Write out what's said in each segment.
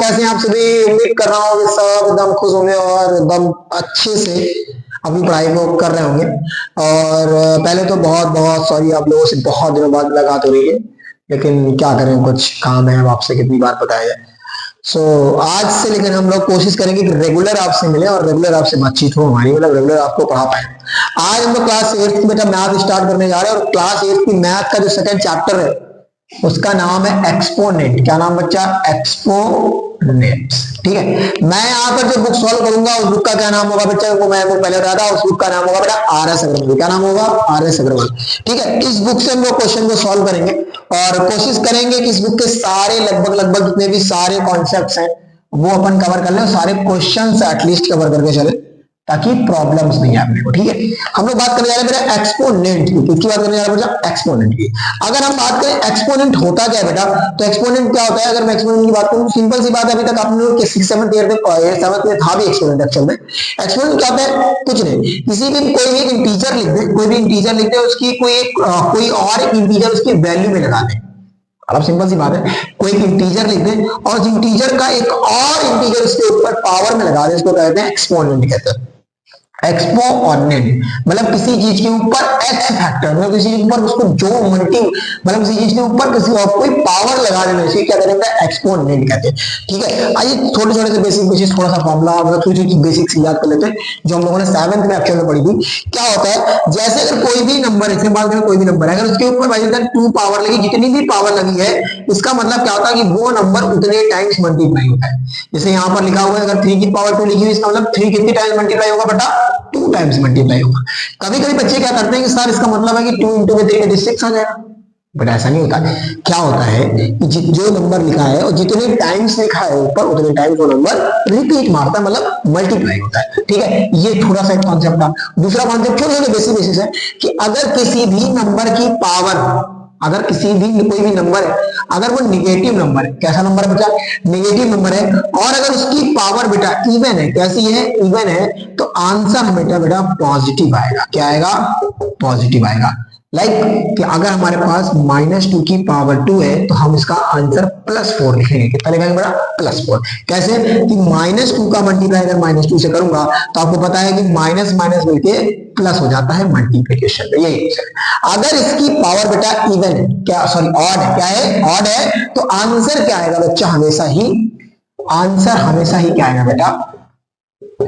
कैसे हैं आप सभी? उम्मीद कर रहा हूँ कि सब एकदम खुश होंगे और एकदम अच्छे से अपनी पढ़ाई को कर रहे होंगे। और पहले तो बहुत बहुत सॉरी, आप लोगों से बहुत दिनों बाद मुलाकात हो रही है, लेकिन क्या करें, कुछ काम है, अब आपसे कितनी बार बताया जाए। आज से लेकिन हम लोग कोशिश करेंगे कि रेगुलर आपसे मिले और रेगुलर आपसे बातचीत हो हमारी, मतलब रेगुलर आपको पढ़ा पाए। आज हम लोग क्लास 8 की बेटा मैथ स्टार्ट करने जा रहे हैं, और क्लास 8 की मैथ का जो सेकंड चैप्टर है उसका नाम है एक्सपोनेंट। क्या नाम बच्चा? एक्सपोनेंट। ठीक है, मैं यहाँ पर जो बुक सॉल्व करूंगा उस बुक का क्या नाम होगा बच्चा? वो मैं पहले बताया था, उस बुक का नाम होगा बेटा आर एस अग्रवाल। क्या नाम होगा? R S Agarwal. ठीक है, इस बुक से हम लोग क्वेश्चन को सॉल्व करेंगे और कोशिश करेंगे कि इस बुक के सारे लगभग जितने भी सारे कॉन्सेप्ट्स हैं वो अपन कवर कर लें, सारे क्वेश्चन एटलीस्ट कवर करके चले ताकि प्रॉब्लम्स नहीं आए अपने को। ठीक है, हम लोग बात करने जा रहे हैं बेटा एक्सपोनेंट की। किसकी बात करने जा रहे हैं बेटा? एक्सपोनेंट की। अगर हम बात करें एक्सपोनेंट होता क्या है बेटा, तो एक्सपोनेंट क्या होता है? अगर मैं एक्सपोनेंट की बात करूं, सिंपल सी बात है, अभी तक आपने लोग 6th 7th ईयर में था भी एक्सपोनेंट। एक्चुअल में एक्सपोनेंट क्या होता है? कुछ नहीं, किसी भी कोई भी इंटीजर लिख दे, कोई भी इंटीजर लिख दे, उसकी कोई और इंटीजर उसकी वैल्यू में लगा दे। अब सिंपल सी बात है, कोई इंटीजर लिख दे और इंटीजर का एक और इंटीजर उसके ऊपर पावर में लगा दे, इसको कहते हैं एक्सपोनेंट कहते हैं। एक्सपोनेंट मतलब किसी चीज के ऊपर एक्स फैक्टर, मतलब किसी चीज के ऊपर उसको जो मतलब किसी चीज के ऊपर किसी और कोई पावर लगा देना, इसे क्या कहते हैं? एक्सपोनेंट कहते हैं। ठीक है, आइए छोटे छोटे से बेसिक थोड़ा सा फॉर्मूला मतलब थोड़ी छोटी बेसिक्स याद कर लेते हैं जो हम लोगों ने 7th में एक्चुअल में पढ़ी थी। क्या होता है, जैसे अगर कोई भी नंबर, इसमें बात करें कोई भी नंबर है, अगर उसके ऊपर बाई 2 पावर लगी, जितनी भी पावर लगी है, इसका मतलब क्या होता है कि वो नंबर उतने टाइम्स मल्टीप्लाई होता है। जैसे यहाँ पर लिखा हुआ है, अगर 3 की पावर 2 लिखी हुई, इसका मतलब 3 कितनी टाइम्स मल्टीप्लाई होगा बेटा? 2 टाइम्स मल्टीप्लाई होगा। कभी कभी बच्चे क्या करते हैं कि सर इसका मतलब है कि 2 इंटू में 3 6 आ जाएगा, बट ऐसा नहीं होता। क्या होता है कि जो नंबर लिखा है और जितने टाइम्स लिखा है ऊपर, उतने टाइम्स वो नंबर रिपीट मारता है, मतलब मल्टीप्लाई होता है। ठीक है, ये थोड़ा सा एक कॉन्सेप्ट था। दूसरा कॉन्सेप्ट छोटे छोटे बेसिस है कि अगर किसी भी नंबर की पावर, अगर किसी भी कोई भी नंबर है, अगर वो निगेटिव नंबर है, कैसा नंबर है बच्चा? निगेटिव नंबर है, और अगर उसकी पावर बेटा इवन है, कैसी है? इवन है, तो आंसर बेटा पॉजिटिव आएगा। क्या आएगा? पॉजिटिव आएगा। कि अगर हमारे पास -2 की पावर 2 है तो हम इसका आंसर +4 लिखेंगे। कितना लिखेंगे बेटा? +4। कैसे? कि -2 का मल्टीप्लाई अगर -2 से करूंगा तो आपको पता है कि माइनस माइनस मिलके प्लस हो जाता है मल्टीप्लिकेशन में। यही अगर इसकी पावर बेटा इवन है, क्या सॉरी ऑड है, क्या है? ऑड है, तो आंसर क्या आएगा बच्चा? आंसर हमेशा ही क्या आएगा बेटा?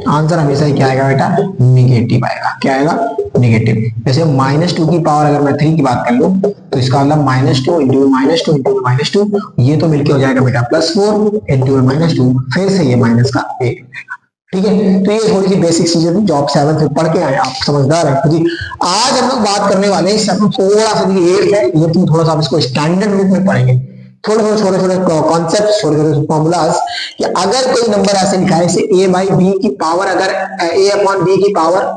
आंसर हमेशा ही क्या आएगा बेटा? निगेटिव आएगा। क्या आएगा? निगेटिव। जैसे -2 की पावर अगर मैं 3 की बात कर लूं तो इसका मतलब -2 इंटू -2 इंटू -2, ये तो मिलके हो जाएगा बेटा +4 इंटू -2, फिर से ये माइनस का 1। ठीक है, तो ये थोड़ी सी बेसिक चीजें थी जो आप 7th में पढ़ के आए, आप समझदार हैं। जी आज हम लोग बात करने वाले हैं, थोड़ा सा 8 है, ये तुम थोड़ा सा इसको स्टैंडर्ड रूप में पढ़ेंगे, छोटे छोटे कॉन्सेप्ट, छोटे छोटे फॉर्मूलाज। कि अगर कोई नंबर ऐसे लिखा है, जैसे a/b की पावर, अगर a/b की पावर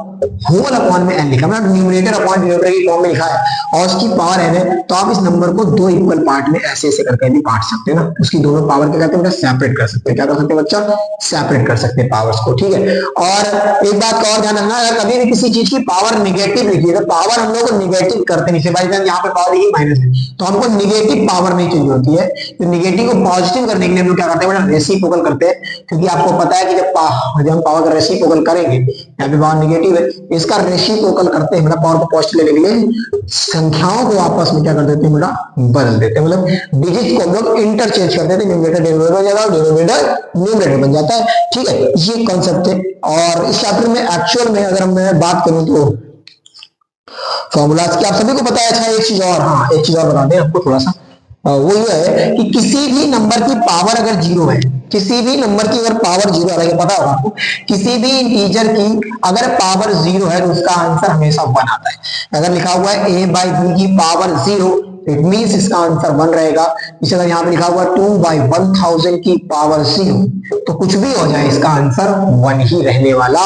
होल अपॉन में n लिखा, मतलब न्यूमरेटर अपॉन डिनोमिनेटर की फॉर्म में लिखा है और उसकी पावर n है, तो आप इस नंबर को 2 इक्वल पार्ट में ऐसे ऐसे करके भी बांट सकते हैं ना। उसकी दोनों पावर क्या कहते हैं? सेपरेट कर सकते हैं। क्या कर सकते हैं बच्चा? सेपरेट कर सकते हैं पावर्स को। ठीक है, और एक बात का और ध्यान रखना, अगर कभी भी किसी चीज की पावर निगेटिव लिखी है तो पावर हम लोग निगेटिव करते नहीं। बाई चांस यहाँ पे पावर लिखी माइनस है तो हमको निगेटिव पावर नहीं चाहिए होती है, तो निगेटिव को पॉजिटिव करने के लिए हम लोग क्या करते हैं? रेसिप्रोकल करते हैं, क्योंकि आपको पता है कि जब हम पावर का रेसिप्रोकल करेंगे, यहाँ पे पावर निगेटिव है, इसका रेसिप्रोकल करते हैं, मतलब पावर को पॉजिटिव लेने के लिए संख्याओं को आपस में क्या कर देते हैं बेटा? बदल देते हैं, मतलब डिजिट को हम लोग इंटरचेंज कर देते हैं। न्यूमरेटर डिनोमिनेटर बन जाता है, डिनोमिनेटर न्यूमरेटर बन जाता है। ठीक है, ये कॉन्सेप्ट है। और इस चैप्टर में एक्चुअल में अगर मैं बात करूं तो फॉर्मूलाज की आप सभी को पता है। अच्छा एक चीज और, हाँ एक चीज और बता दें आपको थोड़ा सा, वो ये है कि किसी भी नंबर की पावर अगर 0 है, किसी भी नंबर की अगर पावर 0 है, पता होगा आपको, किसी भी इंटीजर की अगर पावर 0 है तो उसका आंसर हमेशा 1 आता है। अगर लिखा हुआ है a/b की पावर 0, इट मीन्स इसका आंसर 1 रहेगा। इसे अगर यहाँ पे लिखा हुआ 2/1000 की पावर 0, तो कुछ भी हो जाए इसका आंसर 1 ही रहने वाला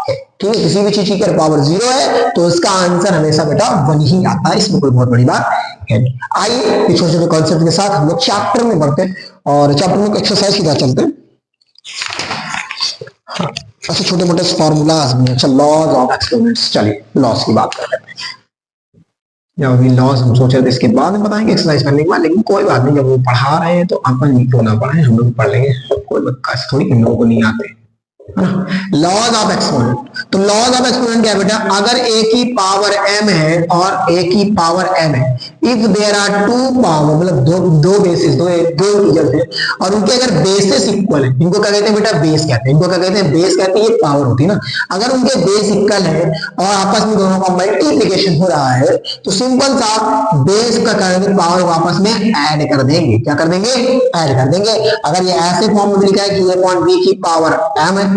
है। ठीक है, किसी भी चीज की अगर पावर 0 है तो इसका आंसर हमेशा बेटा 1 ही आता है, इसमें कोई बहुत बड़ी बात है। आइए छोटे छोटे कॉन्सेप्ट के साथ हम लोग चैप्टर में बढ़ते हैं और चैप्टर में एक्सरसाइज की तरह चलते हैं। अच्छा छोटे मोटे फॉर्मूलाज में, अच्छा लॉज ऑफ एक्सपेरिमेंट्स, चलिए लॉज की बात करते हैं। जब अभी लॉस हम सोच रहे थे इसके बाद में बताएंगे एक्सरसाइज करने के बाद, लेकिन कोई बात नहीं, जब वो पढ़ा रहे हैं तो अपन क्यों ना पढ़ाएं, हम लोग पढ़ लेंगे, कोई बात थोड़ी इन लोगों को नहीं आते। लॉज ऑफ एक्सपोनेंट, तो लॉज ऑफ एक्सपोनेंट क्या है बेटा, अगर a की पावर m है और a की पावर n है, if there are two power, मतलब दो बेसिस, दो इंटीजर्स है और उनके अगर बेसिस इक्वल है, इनको क्या कहते हैं बेटा, बेस कहते हैं, इनको क्या कहते हैं, बेस कहते हैं, ये पावर होती है ना, अगर उनके बेस इक्वल है और आपस में दोनों का मल्टीप्लीकेशन हो रहा है, तो सिंपल सा बेस का करेंगे, पावर को आपस में ऐड कर देंगे, क्या कर देंगे, ऐड कर देंगे। अगर ये ऐसे फॉर्म में लिखा है कि a अपॉन b की पावर m है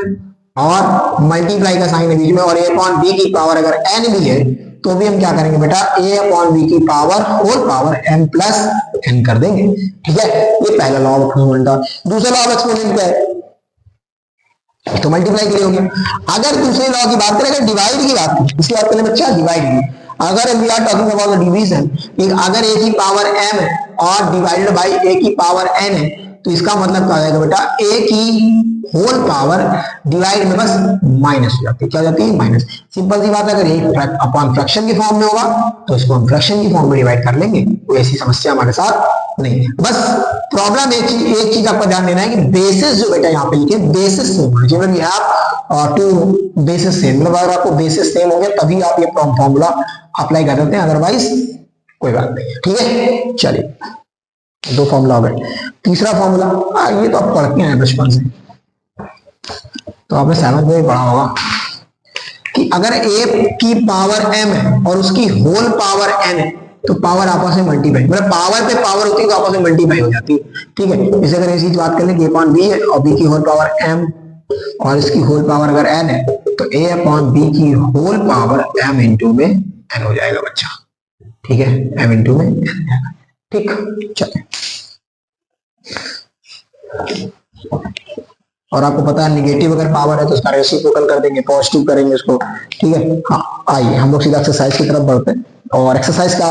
और मल्टीप्लाई का साइन है बीच में, और a अपॉन b की पावर अगर n भी है, तो भी हम क्या करेंगे बेटा, a अपॉन b की power whole power m plus n कर देंगे। ठीक है, ये पहला लॉ ऑफ एक्सपोनेंट था। दूसरा लॉ ऑफ एक्सपोनेंट क्या है, तो मल्टीप्लाई के लिए हो गया। अगर दूसरे लॉ की बात करें, अगर डिवाइड की बात करें, इसकी बात करें बच्चा डिवाइड की, अगर we are talking about the division, अगर a की पावर m है और डिवाइडेड बाई a की पावर n है, तो इसका मतलब क्या आएगा बेटा, a की होल पावर डिवाइड में बस माइनस हो जाती है, क्या हो जाती है, माइनस। सिंपल सी बात है, अगर एक अपॉन फ्रैक्शन की फॉर्म में होगा तो इसको हम फ्रैक्शन की फॉर्म में डिवाइड कर लेंगे, कोई ऐसी समस्या हमारे साथ नहीं। बस प्रॉब्लम एक चीज आपको ध्यान देना है कि बेसिस जो बेटा यहाँ पे लिखे, बेसिस सेम होना चाहिए, we have to basis same, मतलब अगर आपको बेसिस सेम हो गया तभी आप ये फॉर्मूला अप्लाई कर सकते हैं, अदरवाइज कोई बात नहीं है। ठीक है, चलिए दो फॉर्मूला हो गए। तीसरा फॉर्मूला, ये तो आप पढ़ते हैं बचपन से, तो आपने 7th में पढ़ा होगा कि अगर a की पावर m है और उसकी होल पावर n है, तो पावर आपस में मल्टीप्लाई, मतलब पावर पे पावर होती है तो आपस में मल्टीप्लाई हो जाती है। ठीक है, जैसे अगर ऐसी बात करें कि a अपॉन b है और b की होल पावर m और इसकी होल पावर अगर n है, तो a अपॉन b की होल पावर m इंटू में n हो जाएगा बच्चा। ठीक है, m इंटू में n हो जाएगा। ठीक, चलिए। और आपको पता है निगेटिव अगर पावर है तो उसका रेसिप्रोकल कर देंगे, पॉजिटिव करेंगे उसको। ठीक है, हाँ आइए हम लोग सीधा एक्सरसाइज की तरफ बढ़ते हैं। और एक्सरसाइज का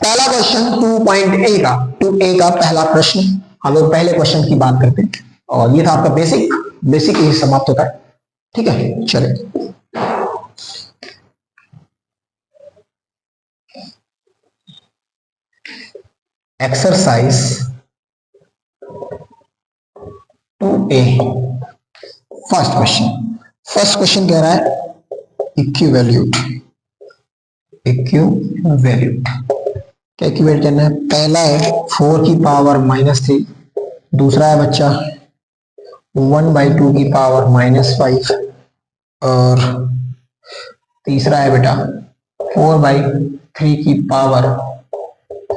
पहला क्वेश्चन 2.a का पहला प्रश्न, हम लोग पहले क्वेश्चन की बात करते हैं, और ये था आपका बेसिक ही समाप्त होता है। ठीक है, चलिए एक्सरसाइज 2a फर्स्ट क्वेश्चन कह रहा है इक्विवैल्यूट क्या इक्विवेट करना है। पहला है 4 की पावर -3, दूसरा है बच्चा 1/2 की पावर -5, और तीसरा है बेटा 4/3 की पावर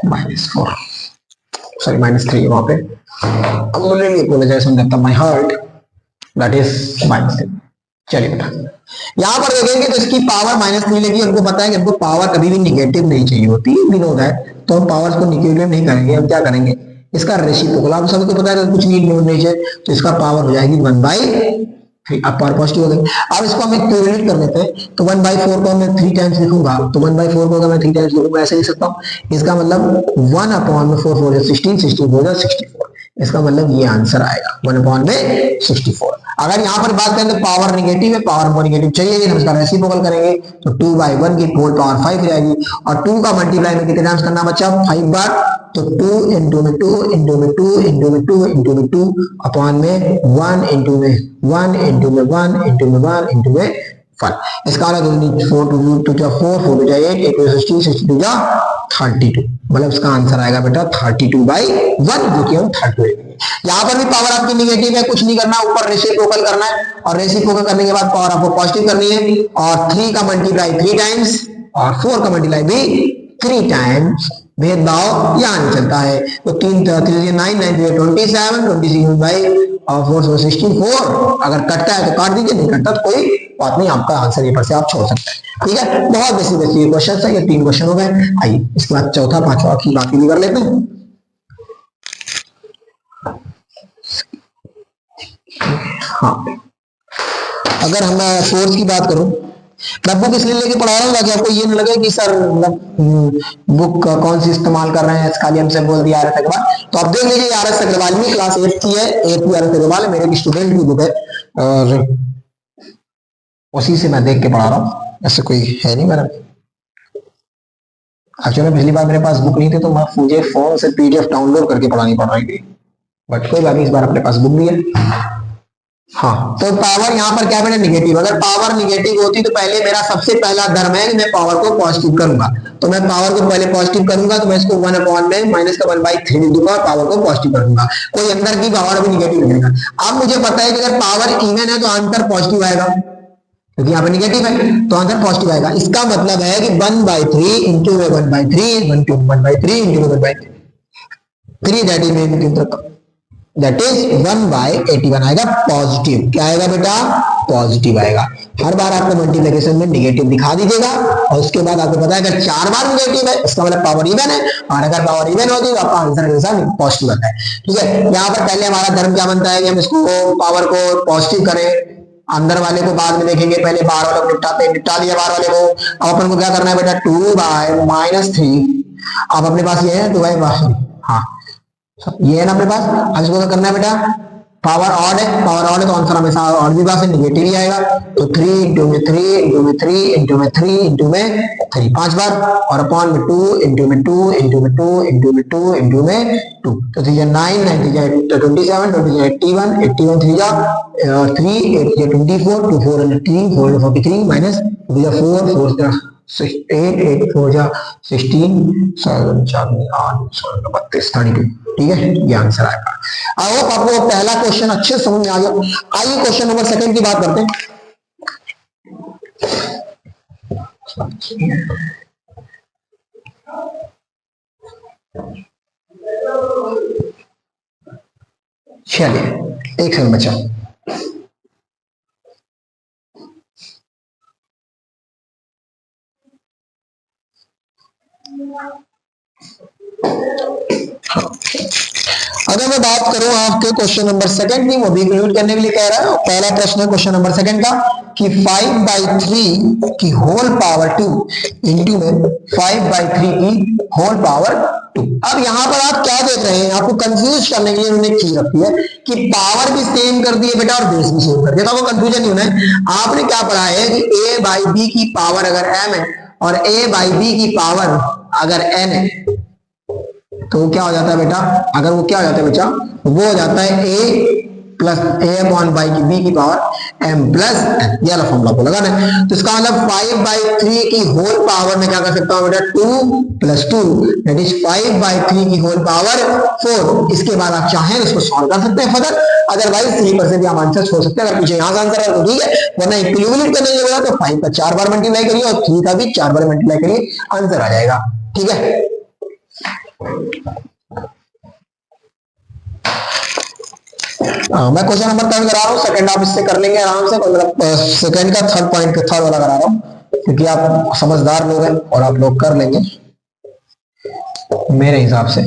-4, सॉरी -3 वहां पे, I'm really apologize on that, my heart that is -3। चलिए बेटा यहाँ पर देखेंगे तो इसकी पावर -3 लेगी, हमको पता है कि हमको पावर कभी भी निगेटिव नहीं चाहिए होती, वी नो दैट, तो हम पावर्स को निगेटिव नहीं करेंगे, हम क्या करेंगे, इसका रेसिप्रोकल, आप सबको पता है कुछ नहीं चाहिए, तो इसका पावर हो जाएगी 1/3, अब पावर पॉजिटिव हो गई। अब इसको हम इक्विवेलेंट कर लेते हैं, तो 1/4 को मैं 3 टाइम्स लिखूंगा, तो 1/4 को अगर मैं 3 टाइम्स लिखूंगा ऐसे लिख सकता हूँ, इसका मतलब 1/4 16 64, इसका मतलब ये आंसर आएगा 1/64। अगर यहाँ पर बात करें तो पावर निगेटिव है, पावर को निगेटिव चाहिए, हम इसका रेसिप्रोकल करेंगे तो 2/1 की होल पावर 5 हो जाएगी, और 2 का मल्टीप्लाई में कितने टाइम्स करना बच्चा, 5 बार, तो 2 इंटू में 2 इंटू में 2 इंटू में 2 इंटू में 2 अपॉन में 1 इंटू में 1 इंटू में 1 इंटू में 1 इंटू में 1। इसका मतलब 4 2 जा 4 4 जा 8 8 16 62 जा 32, मतलब इसका आंसर आएगा बेटा 32/1, जो कि हम 32 लेंगे। यहाँ पर भी पावर आपकी निगेटिव है, कुछ नहीं करना, ऊपर रेसिप्रोकल करना है, और रेसिप्रोकल करने के बाद पावर आपको पॉजिटिव करनी है, और 3 का मल्टीप्लाई 3 टाइम्स और 4 का मल्टीप्लाई भी 3 टाइम्स, भेदभाव यहाँ नहीं चलता है, तो 3 3 9 9 27 26 और 4 64, अगर कटता है तो काट दीजिए, नहीं कटता तो कोई बात नहीं, आपका आंसर ये पर से आप छोड़ सकते हैं। ठीक है, बहुत बेसिक क्वेश्चन है, ये 3 क्वेश्चन हो गए। आइए इसके बाद चौथा पांचवा की बात भी कर लेते हैं। हाँ, अगर हम फोर्स की बात करूं, मैं बुक इसलिए लेके पढ़ा रहा हूँ ताकि आपको ये न लगे कि सर बुक कौन सी इस्तेमाल कर रहे हैं, खाली हमसे बोल दिया RS अग्रवाल, तो आप देख लीजिए RS अग्रवाल में क्लास 8 की है, 8 की RS अग्रवाल है, मेरे स्टूडेंट की बुक है, और उसी से मैं देख के पढ़ा रहा हूँ, ऐसे कोई है नहीं मेरा। एक्चुअली पिछली बार मेरे पास बुक नहीं थी तो मुझे फोन से पीडीएफ डाउनलोड करके पढ़ानी पड़ रही थी, बट कोई बात नहीं, इस बार अपने पास बुक भी है। हाँ, तो पावर यहाँ पर क्या बेटा निगेटिव, अगर पावर निगेटिव होती तो पहले मेरा सबसे पहला धर्म है कि मैं पावर को पॉजिटिव करूंगा, तो मैं पावर को पहले पॉजिटिव करूंगा तो मैं इसको 1 में माइनस का 1/3 लिख दूंगा, पावर को पॉजिटिव कर दूंगा, कोई अंदर की पावर भी निगेटिव लगेगा। अब मुझे पता है कि अगर पावर इवन है तो आंसर पॉजिटिव आएगा, क्योंकि यहाँ पे निगेटिव है तो आंसर पॉजिटिव आएगा। इसका मतलब है कि 1/3 इंटू 1/3 1/3 इंटू 1/3 दैट इज 1/81 आएगा पॉजिटिव। क्या आएगा बेटा? पॉजिटिव आएगा। हर बार आपको मल्टीप्लिकेशन में निगेटिव दिखा दीजिएगा और उसके बाद आपको पता है अगर 4 बार निगेटिव है इसका मतलब पावर इवन है, और अगर पावर इवन होती है तो आपका आंसर हमेशा पॉजिटिव आता है। ठीक है, यहाँ पर पहले हमारा धर्म क्या बनता है कि हम इसको पावर को पॉजिटिव करें, अंदर वाले को बाद में देखेंगे, पहले बाहर वाले को निपटा दिया बाहर वाले को। अब अपन को क्या करना है बेटा? 2/-3। अब अपने पास ये है 2/3, हाँ ये है ना अपने पास। अब इसको क्या करना है बेटा? पावर ऑड है, पावर ऑड है तो आंसर हमेशा ऑड भी पास निगेटिव ही आएगा। तो 3 इंटू में 3 इंटू में 3 इंटू में 3 इंटू में 3 5 बार, और अपॉन में 2 इंटू में 2 इंटू में 2 इंटू में 2 इंटू में 2। तो 3 9 9 27 20 81 81 3 3 8 24 2 4 3 4 43 माइनस 4 4 8 8 4 16 7 4 8 32 32। ठीक है, ये आंसर आएगा। आई होप आपको पहला क्वेश्चन अच्छे से समझ में आ गया। आइए क्वेश्चन नंबर सेकंड की बात करते हैं। चलिए एक सेकंड बचा। अगर मैं बात करूं आपके क्वेश्चन नंबर सेकंड की, वो भी इंक्लूड करने के लिए कह रहा है। पहला प्रश्न है क्वेश्चन नंबर सेकंड का कि 5/3 की होल पावर 2 इंटू में 5/3 की होल पावर 2। अब यहाँ पर आप क्या देख रहे हैं? आपको कंफ्यूज करने के लिए उन्होंने चीज रखी है कि पावर भी सेम कर दी है बेटा और बेस भी सेम कर दिया, तो आपको कंफ्यूजन नहीं होना है। आपने क्या पढ़ा है कि a/b की पावर अगर m है और a/b की पावर अगर n है तो क्या हो जाता है बेटा? अगर वो क्या हो जाता है बेटा? वो हो जाता है a प्लस a/by की b की पावर m प्लस n। ये वाला फॉर्मूला को लगाना है। तो इसका मतलब 5/3 की होल पावर में क्या कर सकता हूं बेटा? 2 प्लस 2 दैट इज 5/3 की होल पावर 4। इसके बाद आप चाहें इसको सॉल्व कर सकते हैं फर्दर, अदरवाइज 3% भी आप आंसर छोड़ सकते हैं। अगर पीछे यहाँ का आंसर है तो ठीक है, वरना इंक्लूड करने के बाद तो 5 का 4 बार मल्टीप्लाई करिए और 3 का भी 4 बार मल्टीप्लाई करिए, आंसर आ जाएगा। ठीक है, मैं क्वेश्चन नंबर 3 करा रहा हूँ। सेकंड आप इससे कर लेंगे आराम से, मतलब सेकंड का थर्ड पॉइंट का थर्ड वाला करा रहा हूँ क्योंकि आप समझदार लोग हैं और आप लोग कर लेंगे मेरे हिसाब से।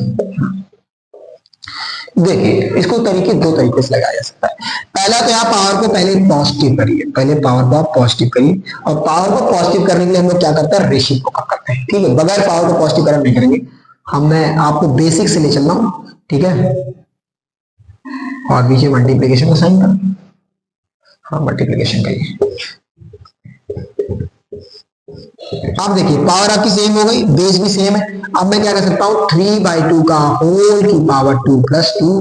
देखिए, इसको दो तरीके से लगाया जा सकता है। पहला तो आप पावर को पहले पॉजिटिव करिए, पहले पावर को आप पॉजिटिव करिए, और पावर को पॉजिटिव करने के लिए हम लोग क्या करते हैं? रेसिप्रोकल करते हैं। ठीक है, बगैर पावर को पॉजिटिव करना नहीं करेंगे हम। मैं आपको बेसिक से ले चल रहा हूँ, ठीक है, और बीच में मल्टीप्लीकेशन का साइन कर, हाँ मल्टीप्लीकेशन करिए। आप देखिए पावर आपकी सेम हो गई, बेस भी सेम है। अब मैं क्या कर सकता हूँ? 3/2 का होल की पावर 2 प्लस 2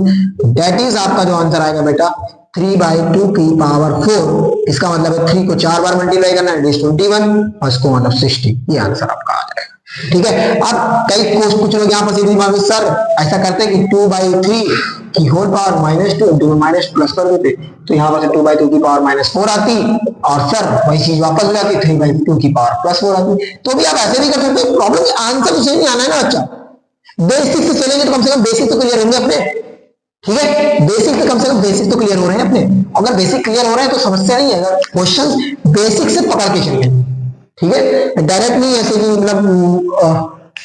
दैट इज आपका जो आंसर आएगा बेटा 3/2 की पावर 4। इसका मतलब है 3 को 4 बार मल्टीप्लाई करना है 21 और इसको मतलब 60। ये आंसर आपका आ जाएगा। ठीक है, अब कई कुछ लोग यहाँ पर सीधी बात, सर ऐसा करते हैं कि 2/3 की whole power -2 into minus plus कर देते, तो यहाँ पर 2/2 की पावर -4 आती और सर वही चीज वापस हो जाती 3/2 की पावर +4 आती। तो भी आप ऐसे भी कर सकते हैं, प्रॉब्लम आंसर तो सही आना है ना बच्चा। बेसिक से चलेंगे तो कम से कम बेसिक तो क्लियर होंगे अपने। ठीक है, बेसिक से कम से कम बेसिक तो क्लियर हो रहे हैं अपने। अगर बेसिक क्लियर हो रहे हैं तो समस्या नहीं है, क्वेश्चन बेसिक से पकड़ के चलिए। ठीक है, डायरेक्ट नहीं ऐसे कि मतलब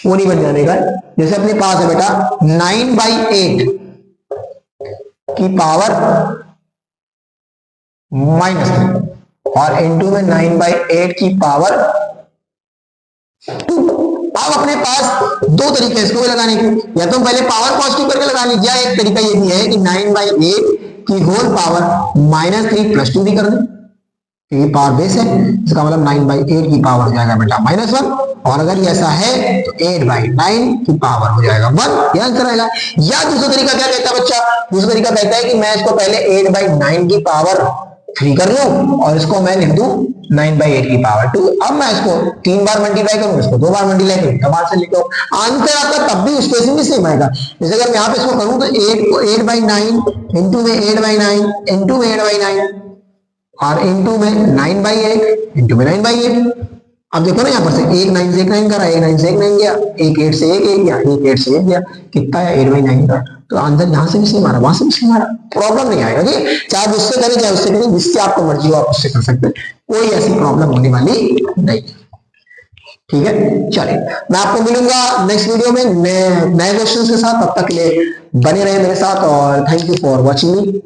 वो नहीं बन जाने का। जैसे अपने पास है बेटा 9/8 की पावर -3 और इंटू में 9/8 की पावर 2। अब अपने पास दो तरीके इसको भी लगाने के, या तो पहले पावर पॉजिटिव करके लगा लीजिए, एक तरीका ये भी है कि 9/8 की होल पावर -3 + 2 भी कर दें। क्योंकि पावर बेस है, इसका मतलब 9/8 की पावर हो जाएगा बेटा -1, और अगर ये ऐसा है तो 8/9 की पावर हो जाएगा 1, ये आंसर आएगा। या दूसरा तरीका क्या कहता है बच्चा, दूसरा तरीका कहता है कि मैं इसको पहले 8/9 की पावर 3 कर लूं और इसको मैं लिख दूं 9/8 की पावर 2। अब मैं इसको 3 बार मल्टीप्लाई करूं, इसको 2 बार मल्टीप्लाई करूं, तब आंसर लिखो। आंसर आपका तब भी उस केस में सेम आएगा। जैसे अगर मैं यहाँ पे इसको करूं तो 8 को 8/9 इंटू में 8/9 इंटू में 8/9 और इंटू में 9/8 इंटू में 9/8। अब देखो ना यहाँ पर से एक 9 से एक 9 करा, एक 9 से एक 9 गया, एक 8 से एक गया, एक 8 से एक गया, कितना है 8/9 का। तो आंसर यहाँ से भी सेम आ रहा, वहां से भी सेम आ रहा, प्रॉब्लम नहीं आएगा जी। चाहे उससे करें चाहे उससे करें, जिससे आपको मर्जी हो आप उससे कर सकते हैं, कोई ऐसी प्रॉब्लम होने वाली नहीं। ठीक है, चलिए मैं आपको मिलूंगा नेक्स्ट वीडियो में नए क्वेश्चंस के साथ। तब तक के लिए बने रहे मेरे साथ और thank you for watching me.